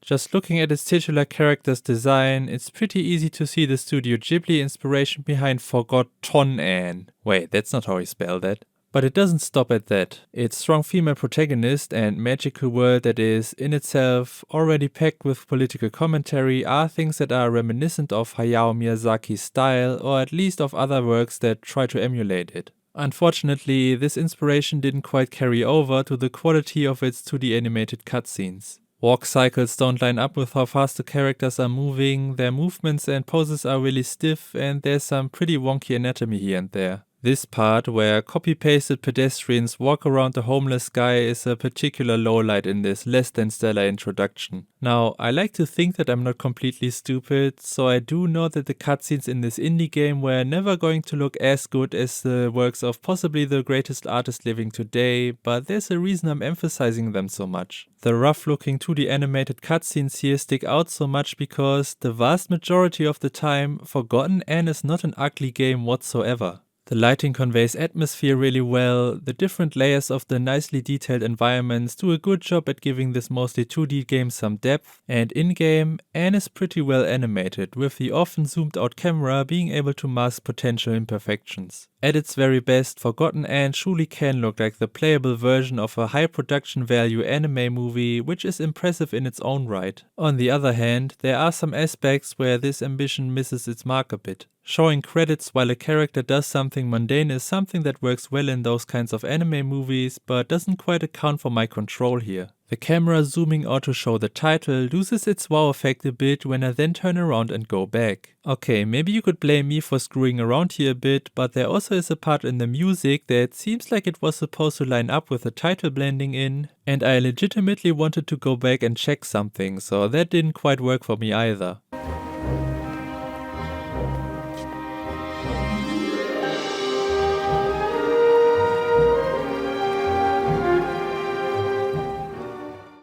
Just looking at its titular character's design, it's pretty easy to see the Studio Ghibli inspiration behind Forgotton. Wait, that's not how you spell that. But it doesn't stop at that. Its strong female protagonist and magical world that is, in itself, already packed with political commentary are things that are reminiscent of Hayao Miyazaki's style, or at least of other works that try to emulate it. Unfortunately, this inspiration didn't quite carry over to the quality of its 2D animated cutscenes. Walk cycles don't line up with how fast the characters are moving, their movements and poses are really stiff, and there's some pretty wonky anatomy here and there. This part, where copy-pasted pedestrians walk around the homeless guy, is a particular lowlight in this less than stellar introduction. Now, I like to think that I'm not completely stupid, so I do know that the cutscenes in this indie game were never going to look as good as the works of possibly the greatest artist living today, but there's a reason I'm emphasizing them so much. The rough-looking 2D animated cutscenes here stick out so much because, the vast majority of the time, Forgotten is not an ugly game whatsoever. The lighting conveys atmosphere really well, the different layers of the nicely detailed environments do a good job at giving this mostly 2D game some depth, and in-game, Anne is pretty well animated, with the often zoomed out camera being able to mask potential imperfections. At its very best, Forgotten Anne truly can look like the playable version of a high production value anime movie, which is impressive in its own right. On the other hand, there are some aspects where this ambition misses its mark a bit. Showing credits while a character does something mundane is something that works well in those kinds of anime movies, but doesn't quite account for my control here. The camera zooming out to show the title loses its wow effect a bit when I then turn around and go back. Okay, maybe you could blame me for screwing around here a bit, but there also is a part in the music that seems like it was supposed to line up with the title blending in, and I legitimately wanted to go back and check something, so that didn't quite work for me either.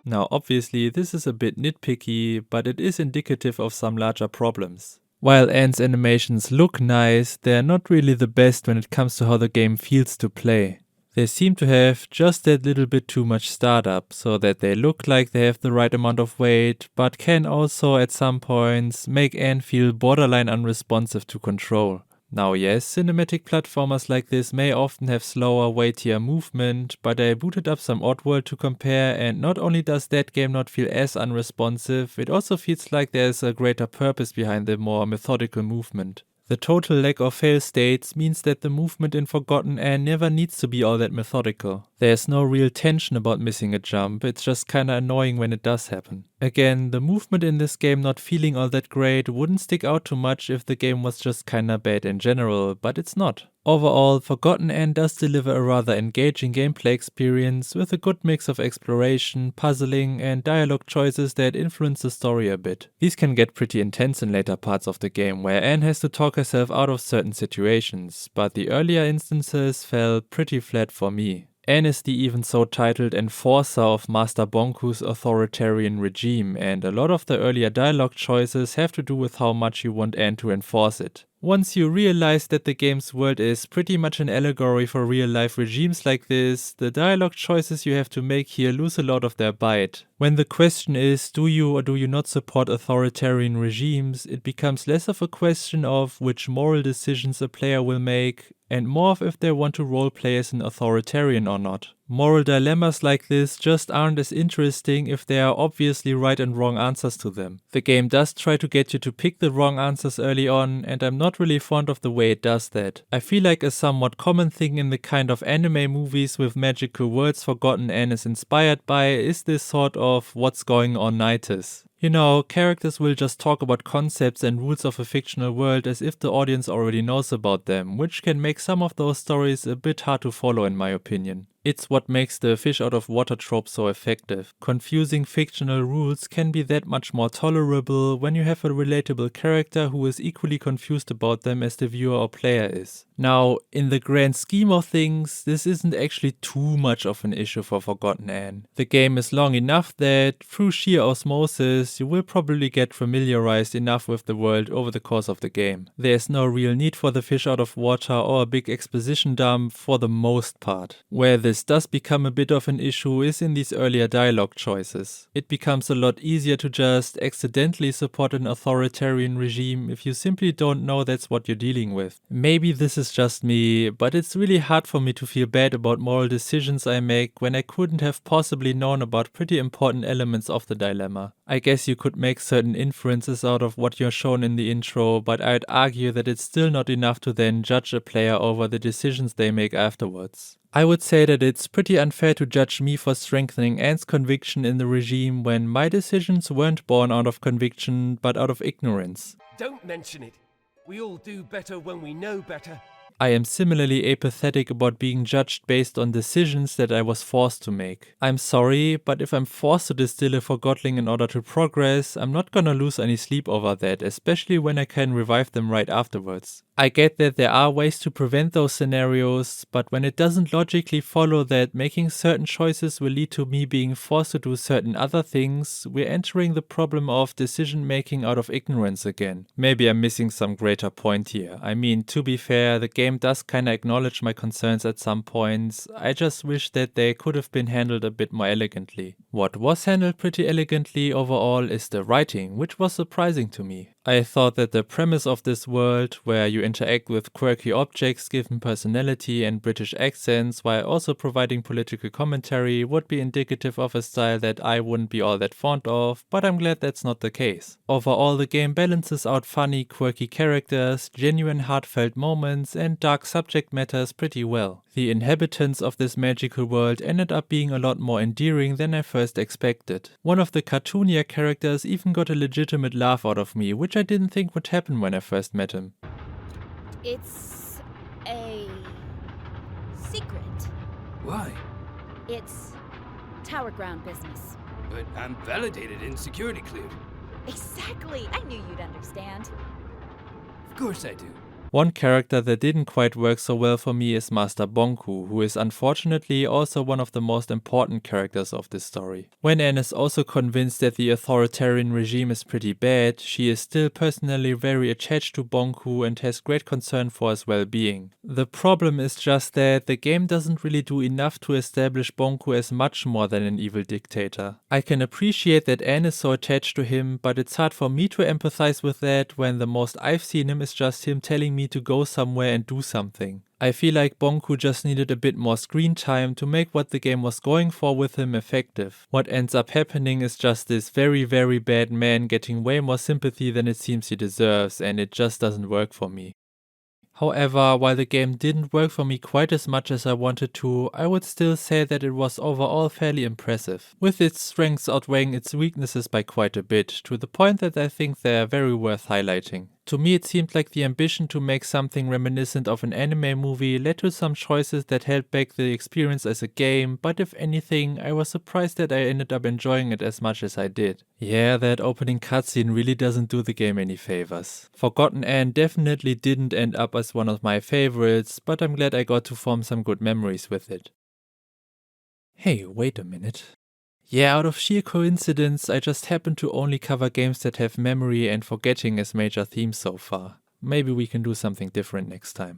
Now obviously this is a bit nitpicky, but it is indicative of some larger problems. While Anne's animations look nice, they're not really the best when it comes to how the game feels to play. They seem to have just that little bit too much startup, so that they look like they have the right amount of weight, but can also at some points make Anne feel borderline unresponsive to control. Now yes, cinematic platformers like this may often have slower, weightier movement, but I booted up some Oddworld to compare, and not only does that game not feel as unresponsive, it also feels like there's a greater purpose behind the more methodical movement. The total lack of fail states means that the movement in Forgotten never needs to be all that methodical. There's no real tension about missing a jump, it's just kinda annoying when it does happen. Again, the movement in this game not feeling all that great wouldn't stick out too much if the game was just kinda bad in general, but it's not. Overall, Forgotten does deliver a rather engaging gameplay experience with a good mix of exploration, puzzling, and dialogue choices that influence the story a bit. These can get pretty intense in later parts of the game, where Anne has to talk herself out of certain situations, but the earlier instances fell pretty flat for me. Anne is the even so titled enforcer of Master Bonku's authoritarian regime, and a lot of the earlier dialogue choices have to do with how much you want Anne to enforce it. Once you realize that the game's world is pretty much an allegory for real-life regimes like this, the dialogue choices you have to make here lose a lot of their bite. When the question is, do you or do you not support authoritarian regimes, it becomes less of a question of which moral decisions a player will make, and more of if they want to roleplay as an authoritarian or not. Moral dilemmas like this just aren't as interesting if there are obviously right and wrong answers to them. The game does try to get you to pick the wrong answers early on, and I'm not really fond of the way it does that. I feel like a somewhat common thing in the kind of anime movies with magical worlds Forgotten is inspired by is this sort of what's going on-itis. You know, characters will just talk about concepts and rules of a fictional world as if the audience already knows about them, which can make some of those stories a bit hard to follow in my opinion. It's what makes the fish out of water trope so effective. Confusing fictional rules can be that much more tolerable when you have a relatable character who is equally confused about them as the viewer or player is. Now, in the grand scheme of things, this isn't actually too much of an issue for Forgotten Anne. The game is long enough that, through sheer osmosis, you will probably get familiarized enough with the world over the course of the game. There's no real need for the fish out of water or a big exposition dump for the most part. Where this does become a bit of an issue is in these earlier dialogue choices. It becomes a lot easier to just accidentally support an authoritarian regime if you simply don't know that's what you're dealing with. Maybe this is just me, but it's really hard for me to feel bad about moral decisions I make when I couldn't have possibly known about pretty important elements of the dilemma. I guess you could make certain inferences out of what you're shown in the intro, but I'd argue that it's still not enough to then judge a player over the decisions they make afterwards. I would say that it's pretty unfair to judge me for strengthening Anne's conviction in the regime when my decisions weren't born out of conviction, but out of ignorance. Don't mention it. We all do better when we know better. I am similarly apathetic about being judged based on decisions that I was forced to make. I'm sorry, but if I'm forced to distill a Forgotling in order to progress, I'm not gonna lose any sleep over that, especially when I can revive them right afterwards. I get that there are ways to prevent those scenarios, but when it doesn't logically follow that making certain choices will lead to me being forced to do certain other things, we're entering the problem of decision making out of ignorance again. Maybe I'm missing some greater point here. I mean, to be fair, the game does kinda acknowledge my concerns at some points. I just wish that they could have been handled a bit more elegantly. What was handled pretty elegantly overall is the writing, which was surprising to me. I thought that the premise of this world, where you interact with quirky objects given personality and British accents while also providing political commentary, would be indicative of a style that I wouldn't be all that fond of, but I'm glad that's not the case. Overall, the game balances out funny, quirky characters, genuine heartfelt moments, and dark subject matters pretty well. The inhabitants of this magical world ended up being a lot more endearing than I first expected. One of the cartoonier characters even got a legitimate laugh out of me, which I didn't think would happen when I first met him. It's a secret. Why? It's tower ground business. But I'm validated and security cleared. Exactly. I knew you'd understand. Of course I do. One character that didn't quite work so well for me is Master Bonku, who is unfortunately also one of the most important characters of this story. When Anne is also convinced that the authoritarian regime is pretty bad, she is still personally very attached to Bonku and has great concern for his well-being. The problem is just that the game doesn't really do enough to establish Bonku as much more than an evil dictator. I can appreciate that Anne is so attached to him, but it's hard for me to empathize with that when the most I've seen him is just him telling me to go somewhere and do something. I feel like Bonku just needed a bit more screen time to make what the game was going for with him effective. What ends up happening is just this very, very bad man getting way more sympathy than it seems he deserves, and it just doesn't work for me. However, while the game didn't work for me quite as much as I wanted to, I would still say that it was overall fairly impressive, with its strengths outweighing its weaknesses by quite a bit, to the point that I think they are very worth highlighting. To me, it seemed like the ambition to make something reminiscent of an anime movie led to some choices that held back the experience as a game, but if anything, I was surprised that I ended up enjoying it as much as I did. Yeah, that opening cutscene really doesn't do the game any favors. Forgotten Anne definitely didn't end up as one of my favorites, but I'm glad I got to form some good memories with it. Hey, wait a minute. Yeah, out of sheer coincidence, I just happen to only cover games that have memory and forgetting as major themes so far. Maybe we can do something different next time.